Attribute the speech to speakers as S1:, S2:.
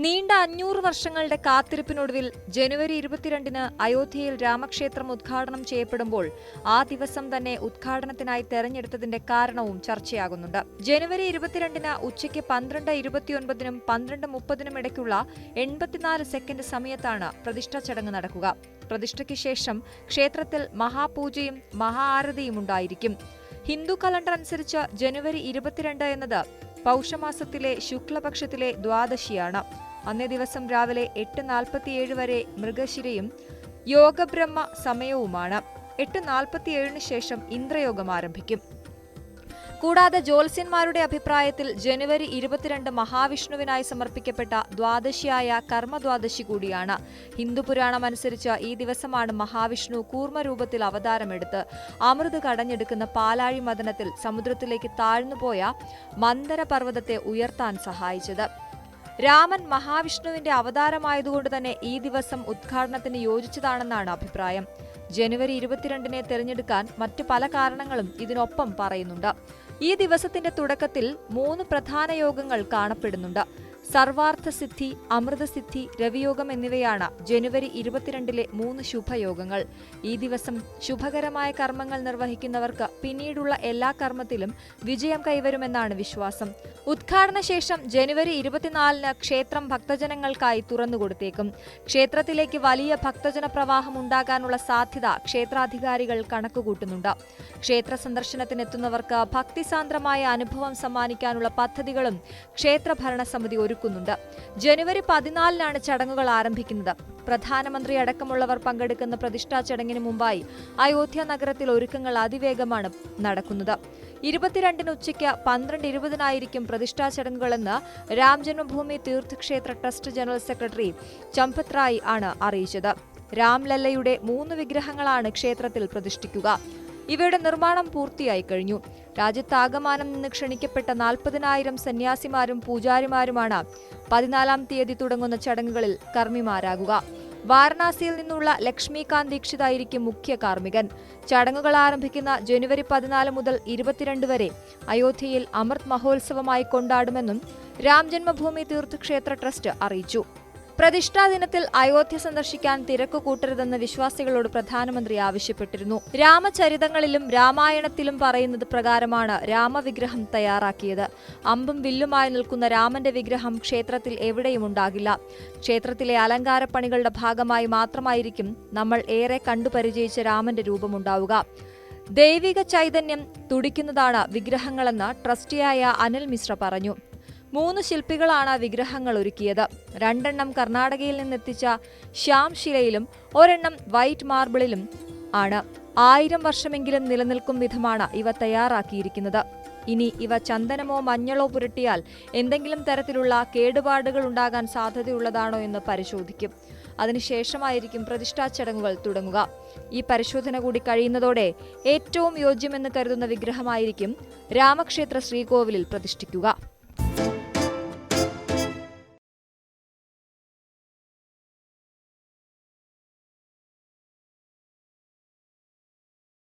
S1: നീണ്ട 500 വർഷങ്ങളുടെ കാത്തിരിപ്പിനൊടുവിൽ ജനുവരി 22-ന് അയോധ്യയിൽ രാമക്ഷേത്രം ഉദ്ഘാടനം ചെയ്യപ്പെടുമ്പോൾ ആ ദിവസം തന്നെ ഉദ്ഘാടനത്തിനായി തെരഞ്ഞെടുത്തതിന്റെ കാരണവും ചർച്ചയാകുന്നുണ്ട്. ജനുവരി 22-ന് ഉച്ചയ്ക്ക് 12:29-നും 12:30-നും ഇടയ്ക്കുള്ള 84 സെക്കൻഡ് സമയത്താണ് പ്രതിഷ്ഠാ ചടങ്ങ് നടക്കുക. പ്രതിഷ്ഠയ്ക്ക് ശേഷം ക്ഷേത്രത്തിൽ മഹാപൂജയും മഹാആരതിയും ഉണ്ടായിരിക്കും. ഹിന്ദു കലണ്ടർ അനുസരിച്ച് ജനുവരി 22 എന്നത് പൗഷമാസത്തിലെ ശുക്ലപക്ഷത്തിലെ ദ്വാദശിയാണ്. അന്നേ ദിവസം രാവിലെ 8:47 വരെ മൃഗശിരയും യോഗബ്രഹ്മ സമയവുമാണ്. 8:47-ന് ശേഷം ഇന്ദ്രയോഗം ആരംഭിക്കും. കൂടാതെ ജ്യോത്സ്യന്മാരുടെ അഭിപ്രായത്തിൽ ജനുവരി 22 മഹാവിഷ്ണുവിനായി സമർപ്പിക്കപ്പെട്ട ദ്വാദശിയായ കർമ്മദ്വാദശി കൂടിയാണ്. ഹിന്ദുപുരാണം അനുസരിച്ച് ഈ ദിവസമാണ് മഹാവിഷ്ണു കൂർമ്മരൂപത്തിൽ അവതാരമെടുത്ത് അമൃത് കടഞ്ഞെടുക്കുന്ന പാലാഴി മദനത്തിൽ സമുദ്രത്തിലേക്ക് താഴ്ന്നുപോയ മന്ദരപർവ്വതത്തെ ഉയർത്താൻ സഹായിച്ചത്. രാമൻ മഹാവിഷ്ണുവിന്റെ അവതാരമായതുകൊണ്ട് തന്നെ ഈ ദിവസം ഉദ്ഘാടനത്തിന് യോജിച്ചതാണെന്നാണ് അഭിപ്രായം. ജനുവരി 22-നെ തിരഞ്ഞെടുക്കാൻ മറ്റു പല കാരണങ്ങളും ഇതിനൊപ്പം പറയുന്നുണ്ട്. ഈ ദിവസത്തിന്റെ തുടക്കത്തിൽ 3 പ്രധാന യോഗങ്ങൾ കാണപ്പെടുന്നുണ്ട്. സർവാർത്ഥസിദ്ധി, അമൃതസിദ്ധി, രവിയോഗം എന്നിവയാണ് ജനുവരി 22-ലെ 3 ശുഭയോഗങ്ങൾ. ഈ ദിവസം ശുഭകരമായ കർമ്മങ്ങൾ നിർവഹിക്കുന്നവർക്ക് പിന്നീടുള്ള എല്ലാ കർമ്മത്തിലും വിജയം കൈവരുമെന്നാണ് വിശ്വാസം. ഉദ്ഘാടന ശേഷം ജനുവരി 24-ന് ക്ഷേത്രം ഭക്തജനങ്ങൾക്കായി തുറന്നുകൊടുത്തേക്കും. ക്ഷേത്രത്തിലേക്ക് വലിയ ഭക്തജന പ്രവാഹം ഉണ്ടാകാനുള്ള സാധ്യത ക്ഷേത്രാധികാരികൾ കണക്കുകൂട്ടുന്നുണ്ട്. ക്ഷേത്ര സന്ദർശനത്തിനെത്തുന്നവർക്ക് ഭക്തിസാന്ദ്രമായ അനുഭവം സമ്മാനിക്കാനുള്ള പദ്ധതികളും ക്ഷേത്ര ഭരണസമിതി ഒരുക്കുന്നുണ്ട്. ജനുവരി 14-നാണ് ചടങ്ങുകൾ ആരംഭിക്കുന്നത്. പ്രധാനമന്ത്രി അടക്കമുള്ളവർ പങ്കെടുക്കുന്ന പ്രതിഷ്ഠാ ചടങ്ങിന് മുമ്പായി അയോധ്യ നഗരത്തിൽ ഒരുക്കങ്ങൾ അതിവേഗമാണ് നടക്കുന്നത്. 22-ന് ഉച്ചയ്ക്ക് 12:20-നായിരിക്കും പ്രതിഷ്ഠാ ചടങ്ങുകളെന്ന് Ramjanmabhoomi Teerthkshetra trust general secretary Champat Rai ആണ് അറിയിച്ചത്. രാംലല്ലയുടെ 3 വിഗ്രഹങ്ങളാണ് ക്ഷേത്രത്തിൽ പ്രതിഷ്ഠിക്കുക. ഇവയുടെ നിർമ്മാണം പൂർത്തിയായി കഴിഞ്ഞു. രാജ്യത്താകമാനം നിന്ന് ക്ഷണിക്കപ്പെട്ട 40,000 സന്യാസിമാരും പൂജാരിമാരുമാണ് 14-ാം തീയതി തുടങ്ങുന്ന ചടങ്ങുകളിൽ കർമ്മിമാരാകുക. വാരണാസിയിൽ നിന്നുള്ള ലക്ഷ്മികാന്ത് ദീക്ഷിതായിരിക്കും മുഖ്യ കാർമ്മികൻ. ചടങ്ങുകൾ ആരംഭിക്കുന്ന ജനുവരി 14 മുതൽ 22 വരെ അയോധ്യയിൽ അമൃത് മഹോത്സവമായി കൊണ്ടാടുമെന്നും രാംജന്മഭൂമി തീർത്ഥക്ഷേത്ര ട്രസ്റ്റ് അറിയിച്ചു. പ്രതിഷ്ഠാ ദിനത്തിൽ അയോധ്യ സന്ദർശിക്കാൻ തിരക്ക് കൂട്ടരുതെന്ന് വിശ്വാസികളോട് പ്രധാനമന്ത്രി ആവശ്യപ്പെട്ടിരുന്നു. രാമചരിതങ്ങളിലും രാമായണത്തിലും പറയുന്നത് പ്രകാരമാണ് രാമവിഗ്രഹം തയ്യാറാക്കിയത്. അമ്പും വില്ലുമായി നിൽക്കുന്ന രാമന്റെ വിഗ്രഹം ക്ഷേത്രത്തിൽ എവിടെയും ഉണ്ടാകില്ല. ക്ഷേത്രത്തിലെ അലങ്കാരപ്പണികളുടെ ഭാഗമായി മാത്രമായിരിക്കും നമ്മൾ ഏറെ കണ്ടുപരിചയിച്ച രാമന്റെ രൂപമുണ്ടാവുക. ദൈവിക ചൈതന്യം തുടിക്കുന്നതാണ് വിഗ്രഹങ്ങളെന്ന് ട്രസ്റ്റിയായ അനിൽ മിശ്ര പറഞ്ഞു. 3 ശില്പികളാണ് വിഗ്രഹങ്ങൾ ഒരുക്കിയത്. 2 എണ്ണം കർണാടകയിൽ നിന്നെത്തിച്ച ശ്യാം ശിലയിലും 1 എണ്ണം വൈറ്റ് മാർബിളിലും ആണ്. 1000 വർഷമെങ്കിലും നിലനിൽക്കും വിധമാണ് ഇവ തയ്യാറാക്കിയിരിക്കുന്നത്. ഇനി ഇവ ചന്ദനമോ മഞ്ഞളോ പുരട്ടിയാൽ എന്തെങ്കിലും തരത്തിലുള്ള കേടുപാടുകൾ ഉണ്ടാകാൻ സാധ്യതയുള്ളതാണോ എന്ന് പരിശോധിക്കും. അതിനുശേഷമായിരിക്കും പ്രതിഷ്ഠാ ചടങ്ങുകൾ തുടങ്ങുക. ഈ പരിശോധന കൂടി കഴിയുന്നതോടെ ഏറ്റവും യോജ്യമെന്ന് കരുതുന്ന വിഗ്രഹമായിരിക്കും രാമക്ഷേത്ര ശ്രീകോവിലിൽ പ്രതിഷ്ഠിക്കുക.